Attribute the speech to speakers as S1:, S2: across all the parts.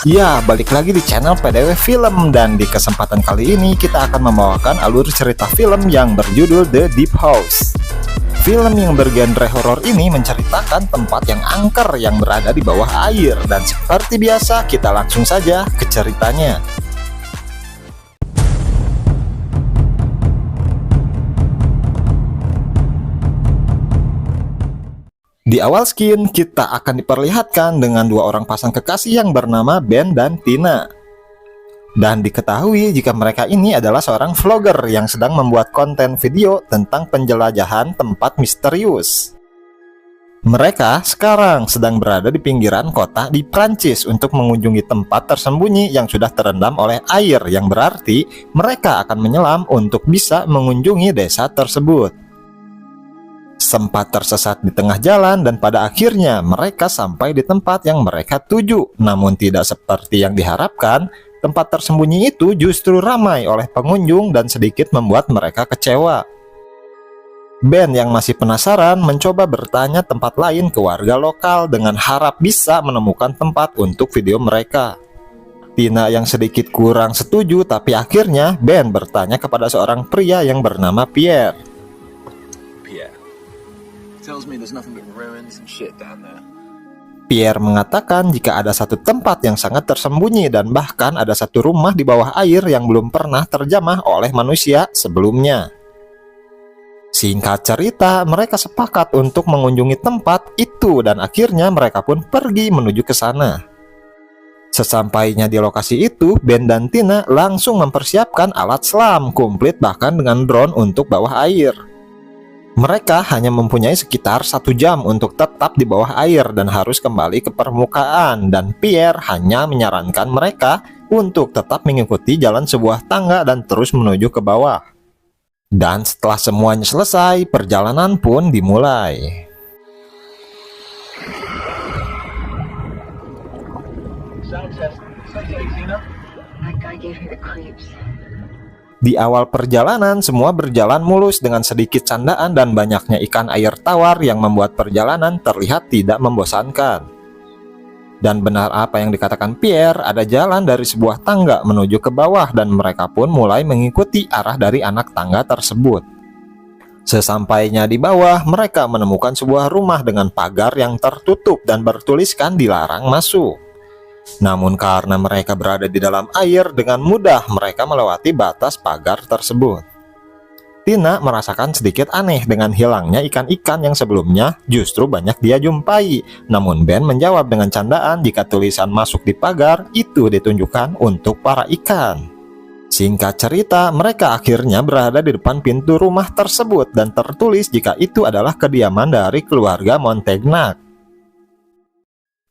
S1: Ya, balik lagi di channel PDW Film, dan di kesempatan kali ini kita akan membawakan alur cerita film yang berjudul The Deep House. Film yang bergenre horor ini menceritakan tempat yang angker yang berada di bawah air, dan seperti biasa kita langsung saja ke ceritanya. Di awal skin, kita akan diperlihatkan dengan dua orang pasang kekasih yang bernama Ben dan Tina. Dan diketahui jika mereka ini adalah seorang vlogger yang sedang membuat konten video tentang penjelajahan tempat misterius. Mereka sekarang sedang berada di pinggiran kota di Prancis untuk mengunjungi tempat tersembunyi yang sudah terendam oleh air, yang berarti mereka akan menyelam untuk bisa mengunjungi desa tersebut. Sempat tersesat di tengah jalan dan pada akhirnya mereka sampai di tempat yang mereka tuju. Namun tidak seperti yang diharapkan, tempat tersembunyi itu justru ramai oleh pengunjung dan sedikit membuat mereka kecewa. Ben yang masih penasaran mencoba bertanya tempat lain ke warga lokal dengan harap bisa menemukan tempat untuk video mereka. Tina yang sedikit kurang setuju, tapi akhirnya Ben bertanya kepada seorang pria yang bernama Pierre. Pierre mengatakan jika ada satu tempat yang sangat tersembunyi dan bahkan ada satu rumah di bawah air yang belum pernah terjamah oleh manusia sebelumnya. Singkat cerita, mereka sepakat untuk mengunjungi tempat itu dan akhirnya mereka pun pergi menuju ke sana. Sesampainya di lokasi itu, Ben dan Tina langsung mempersiapkan alat selam komplit bahkan dengan drone untuk bawah air. Mereka hanya mempunyai sekitar 1 jam untuk tetap di bawah air dan harus kembali ke permukaan, dan Pierre hanya menyarankan mereka untuk tetap mengikuti jalan sebuah tangga dan terus menuju ke bawah. Dan setelah semuanya selesai, perjalanan pun dimulai. Di awal perjalanan, semua berjalan mulus dengan sedikit candaan dan banyaknya ikan air tawar yang membuat perjalanan terlihat tidak membosankan. Dan benar apa yang dikatakan Pierre, ada jalan dari sebuah tangga menuju ke bawah dan mereka pun mulai mengikuti arah dari anak tangga tersebut. Sesampainya di bawah, mereka menemukan sebuah rumah dengan pagar yang tertutup dan bertuliskan dilarang masuk. Namun karena mereka berada di dalam air, dengan mudah mereka melewati batas pagar tersebut. Tina merasakan sedikit aneh dengan hilangnya ikan-ikan yang sebelumnya justru banyak dia jumpai. Namun Ben menjawab dengan candaan jika tulisan masuk di pagar itu ditunjukkan untuk para ikan. Singkat cerita, mereka akhirnya berada di depan pintu rumah tersebut dan tertulis jika itu adalah kediaman dari keluarga Montagnac.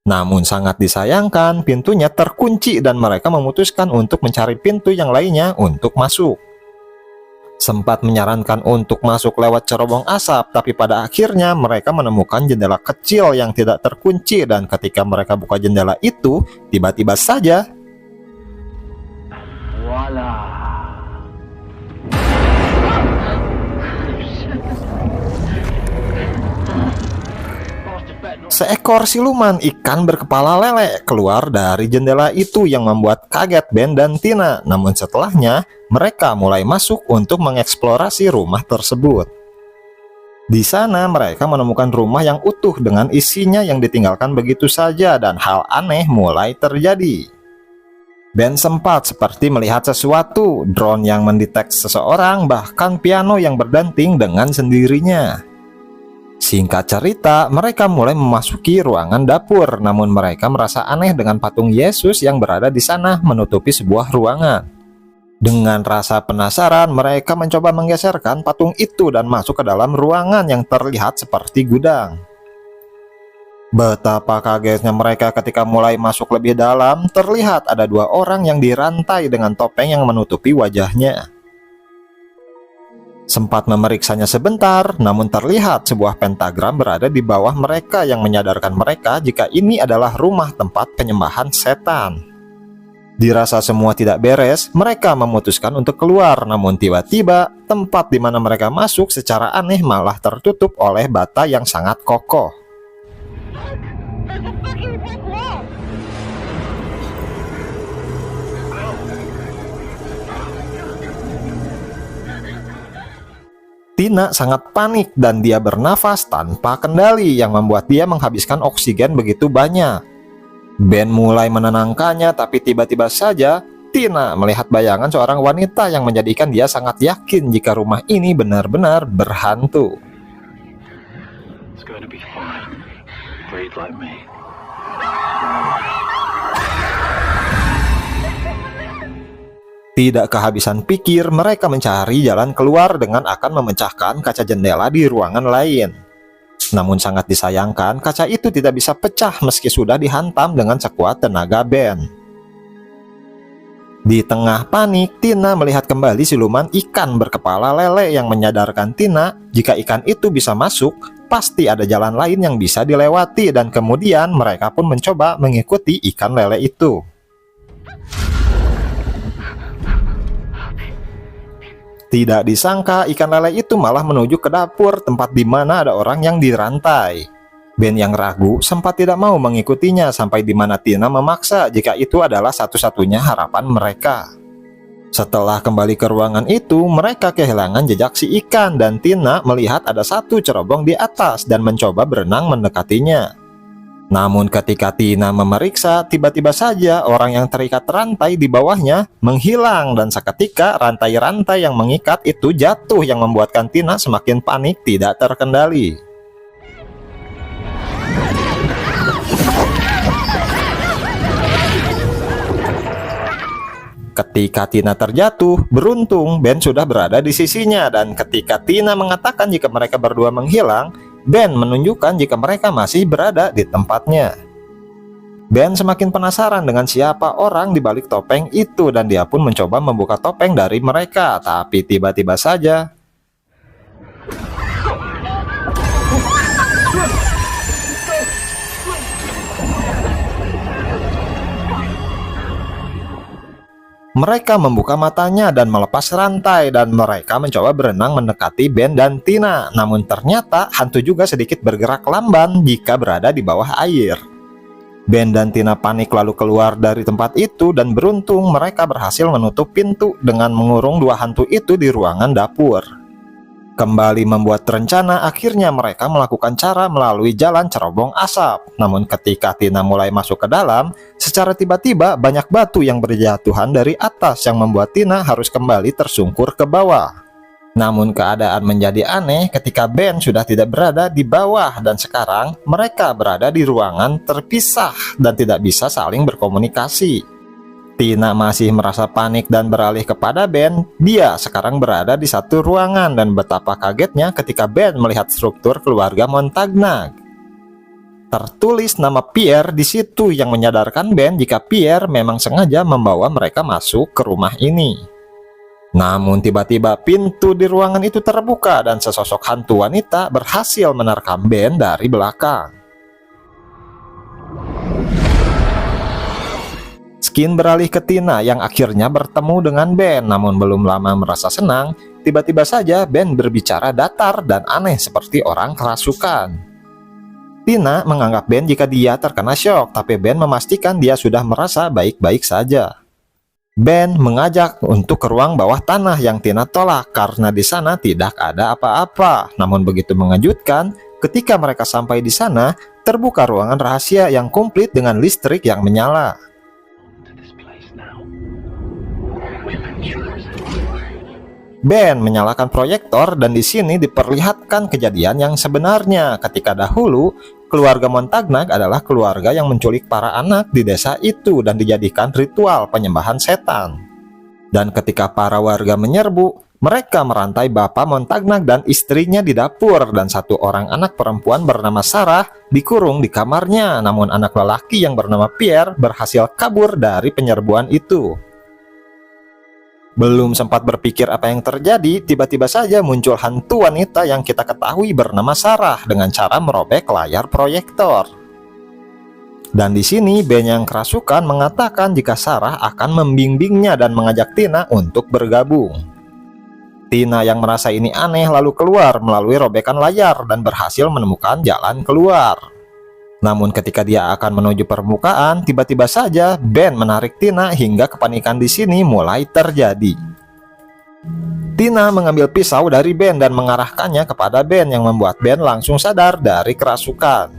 S1: Namun sangat disayangkan, pintunya terkunci dan mereka memutuskan untuk mencari pintu yang lainnya untuk masuk. Sempat menyarankan untuk masuk lewat cerobong asap, tapi pada akhirnya mereka menemukan jendela kecil yang tidak terkunci, dan ketika mereka buka jendela itu, tiba-tiba saja seekor siluman ikan berkepala lele keluar dari jendela itu yang membuat kaget Ben dan Tina. Namun setelahnya, mereka mulai masuk untuk mengeksplorasi rumah tersebut. Di sana mereka menemukan rumah yang utuh dengan isinya yang ditinggalkan begitu saja, dan hal aneh mulai terjadi. Ben sempat seperti melihat sesuatu, drone yang mendeteksi seseorang, bahkan piano yang berdenting dengan sendirinya. Singkat cerita, mereka mulai memasuki ruangan dapur, namun mereka merasa aneh dengan patung Yesus yang berada di sana menutupi sebuah ruangan. Dengan rasa penasaran, mereka mencoba menggeserkan patung itu dan masuk ke dalam ruangan yang terlihat seperti gudang. Betapa kagetnya mereka ketika mulai masuk lebih dalam, terlihat ada 2 orang yang dirantai dengan topeng yang menutupi wajahnya. Sempat memeriksanya sebentar, namun terlihat sebuah pentagram berada di bawah mereka yang menyadarkan mereka jika ini adalah rumah tempat penyembahan setan. Dirasa semua tidak beres, mereka memutuskan untuk keluar, namun tiba-tiba tempat di mana mereka masuk secara aneh malah tertutup oleh bata yang sangat kokoh. Tina sangat panik dan dia bernafas tanpa kendali yang membuat dia menghabiskan oksigen begitu banyak. Ben mulai menenangkannya, tapi tiba-tiba saja Tina melihat bayangan seorang wanita yang menjadikan dia sangat yakin jika rumah ini benar-benar berhantu.
S2: It's going to be fine. Breathe like me.
S1: Tidak kehabisan pikir, mereka mencari jalan keluar dengan akan memecahkan kaca jendela di ruangan lain. Namun sangat disayangkan, kaca itu tidak bisa pecah meski sudah dihantam dengan sekuat tenaga Ben. Di tengah panik, Tina melihat kembali siluman ikan berkepala lele yang menyadarkan Tina jika ikan itu bisa masuk, pasti ada jalan lain yang bisa dilewati, dan kemudian mereka pun mencoba mengikuti ikan lele itu. Tidak disangka ikan lele itu malah menuju ke dapur tempat di mana ada orang yang dirantai. Ben yang ragu sempat tidak mau mengikutinya sampai di mana Tina memaksa jika itu adalah satu-satunya harapan mereka. Setelah kembali ke ruangan itu, mereka kehilangan jejak si ikan dan Tina melihat ada satu cerobong di atas dan mencoba berenang mendekatinya. Namun ketika Tina memeriksa, tiba-tiba saja orang yang terikat rantai di bawahnya menghilang dan seketika rantai-rantai yang mengikat itu jatuh yang membuatkan Tina semakin panik tidak terkendali. Ketika Tina terjatuh, beruntung Ben sudah berada di sisinya, dan ketika Tina mengatakan jika mereka berdua menghilang, Ben menunjukkan jika mereka masih berada di tempatnya. Ben semakin penasaran dengan siapa orang di balik topeng itu dan dia pun mencoba membuka topeng dari mereka, tapi tiba-tiba saja mereka membuka matanya dan melepas rantai, dan mereka mencoba berenang mendekati Ben dan Tina. Namun ternyata hantu juga sedikit bergerak lamban jika berada di bawah air. Ben dan Tina panik lalu keluar dari tempat itu, dan beruntung mereka berhasil menutup pintu dengan mengurung dua hantu itu di ruangan dapur. Kembali membuat rencana, akhirnya mereka melakukan cara melalui jalan cerobong asap. Namun ketika Tina mulai masuk ke dalam, secara tiba-tiba banyak batu yang berjatuhan dari atas yang membuat Tina harus kembali tersungkur ke bawah. Namun keadaan menjadi aneh ketika Ben sudah tidak berada di bawah dan sekarang mereka berada di ruangan terpisah dan tidak bisa saling berkomunikasi. Tina masih merasa panik dan beralih kepada Ben. Dia sekarang berada di satu ruangan dan betapa kagetnya ketika Ben melihat struktur keluarga Montagnac. Tertulis nama Pierre di situ yang menyadarkan Ben jika Pierre memang sengaja membawa mereka masuk ke rumah ini. Namun tiba-tiba pintu di ruangan itu terbuka dan sesosok hantu wanita berhasil menerkam Ben dari belakang. Skin beralih ke Tina yang akhirnya bertemu dengan Ben, namun belum lama merasa senang, tiba-tiba saja Ben berbicara datar dan aneh seperti orang kerasukan. Tina menganggap Ben jika dia terkena syok, tapi Ben memastikan dia sudah merasa baik-baik saja. Ben mengajak untuk ke ruang bawah tanah yang Tina tolak karena di sana tidak ada apa-apa. Namun begitu mengejutkan, ketika mereka sampai di sana, terbuka ruangan rahasia yang komplit dengan listrik yang menyala. Ben menyalakan proyektor dan di sini diperlihatkan kejadian yang sebenarnya ketika dahulu keluarga Montagnac adalah keluarga yang menculik para anak di desa itu dan dijadikan ritual penyembahan setan. Dan ketika para warga menyerbu, mereka merantai Bapak Montagnac dan istrinya di dapur dan satu orang anak perempuan bernama Sarah dikurung di kamarnya, namun anak lelaki yang bernama Pierre berhasil kabur dari penyerbuan itu. Belum sempat berpikir apa yang terjadi, tiba-tiba saja muncul hantu wanita yang kita ketahui bernama Sarah dengan cara merobek layar proyektor. Dan di sini Ben yang kerasukan mengatakan jika Sarah akan membimbingnya dan mengajak Tina untuk bergabung. Tina yang merasa ini aneh lalu keluar melalui robekan layar dan berhasil menemukan jalan keluar. Namun ketika dia akan menuju permukaan, tiba-tiba saja Ben menarik Tina hingga kepanikan di sini mulai terjadi. Tina mengambil pisau dari Ben dan mengarahkannya kepada Ben yang membuat Ben langsung sadar dari kerasukan.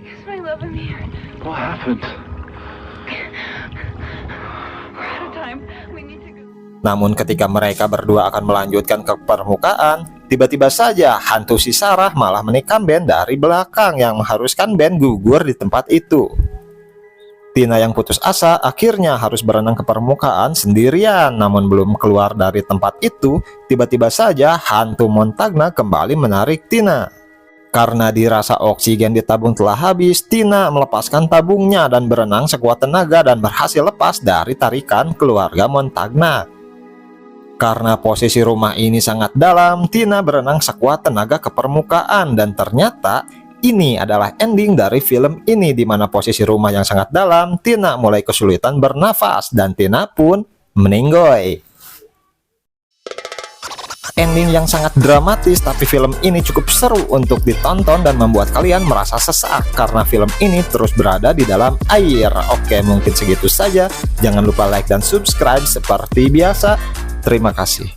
S3: Yes, my love, I'm here.
S2: What happened?
S3: We're out of time. We need to go.
S1: Namun ketika mereka berdua akan melanjutkan ke permukaan, tiba-tiba saja hantu si Sarah malah menikam Ben dari belakang yang mengharuskan Ben gugur di tempat itu. Tina yang putus asa akhirnya harus berenang ke permukaan sendirian. Namun belum keluar dari tempat itu, tiba-tiba saja hantu Montagna kembali menarik Tina. Karena dirasa oksigen di tabung telah habis, Tina melepaskan tabungnya dan berenang sekuat tenaga dan berhasil lepas dari tarikan keluarga Montagna. Karena posisi rumah ini sangat dalam, Tina berenang sekuat tenaga ke permukaan dan ternyata ini adalah ending dari film ini, di mana posisi rumah yang sangat dalam, Tina mulai kesulitan bernafas dan Tina pun meninggoy. Ending yang sangat dramatis, tapi film ini cukup seru untuk ditonton dan membuat kalian merasa sesak karena film ini terus berada di dalam air. Oke, mungkin segitu saja. Jangan lupa like dan subscribe seperti biasa. Terima kasih.